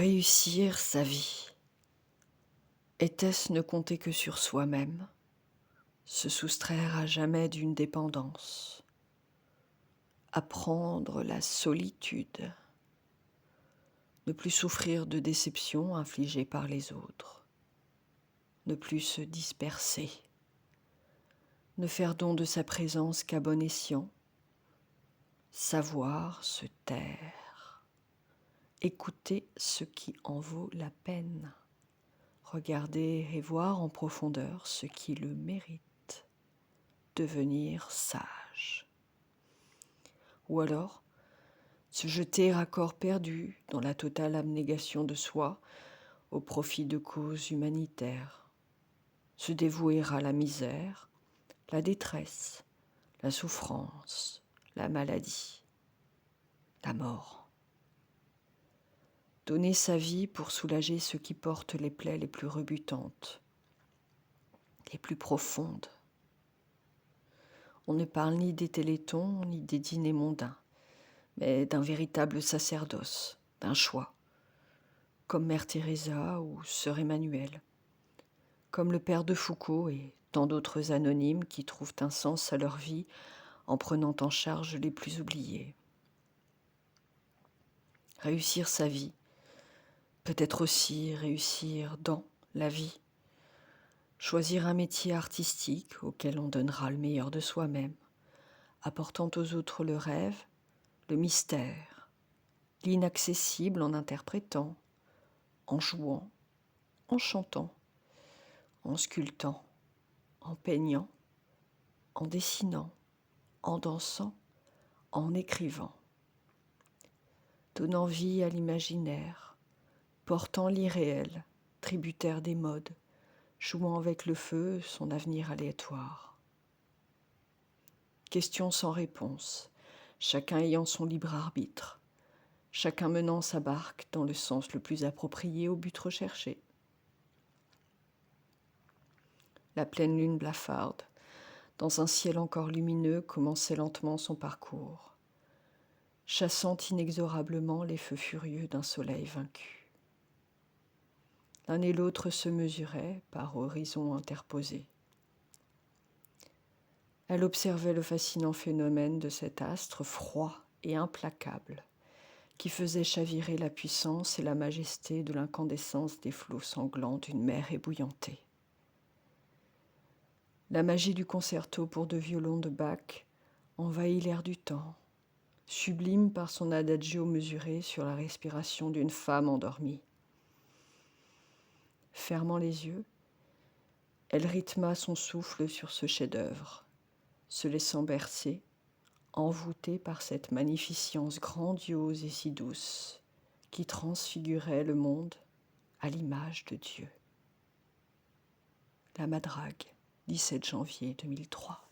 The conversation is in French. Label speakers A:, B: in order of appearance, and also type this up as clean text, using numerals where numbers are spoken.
A: Réussir sa vie, était-ce ne compter que sur soi-même, se soustraire à jamais d'une dépendance, apprendre la solitude, ne plus souffrir de déceptions infligées par les autres, ne plus se disperser, ne faire don de sa présence qu'à bon escient, savoir se taire, écouter ce qui en vaut la peine, regarder et voir en profondeur ce qui le mérite, devenir sage. Ou alors, se jeter à corps perdu dans la totale abnégation de soi au profit de causes humanitaires, se dévouer à la misère, la détresse, la souffrance, la maladie, la mort. Donner sa vie pour soulager ceux qui portent les plaies les plus rebutantes, les plus profondes. On ne parle ni des télétons, ni des dîners mondains, mais d'un véritable sacerdoce, d'un choix, comme Mère Teresa ou Sœur Emmanuelle, comme le Père de Foucault et tant d'autres anonymes qui trouvent un sens à leur vie en prenant en charge les plus oubliés. Réussir sa vie, peut-être aussi réussir dans la vie, choisir un métier artistique auquel on donnera le meilleur de soi-même, apportant aux autres le rêve, le mystère, l'inaccessible en interprétant, en jouant, en chantant, en sculptant, en peignant, en dessinant, en dansant, en écrivant, donnant vie à l'imaginaire, portant l'irréel, tributaire des modes, jouant avec le feu son avenir aléatoire. Questions sans réponse, chacun ayant son libre arbitre, chacun menant sa barque dans le sens le plus approprié au but recherché. La pleine lune blafarde, dans un ciel encore lumineux, commençait lentement son parcours, chassant inexorablement les feux furieux d'un soleil vaincu. L'un et l'autre se mesuraient par horizons interposés. Elle observait le fascinant phénomène de cet astre froid et implacable qui faisait chavirer la puissance et la majesté de l'incandescence des flots sanglants d'une mer ébouillantée. La magie du concerto pour deux violons de Bach envahit l'air du temps, sublime par son adagio mesuré sur la respiration d'une femme endormie. Fermant les yeux, elle rythma son souffle sur ce chef-d'œuvre, se laissant bercer, envoûtée par cette magnificence grandiose et si douce qui transfigurait le monde à l'image de Dieu. La Madrague, 17 janvier 2003.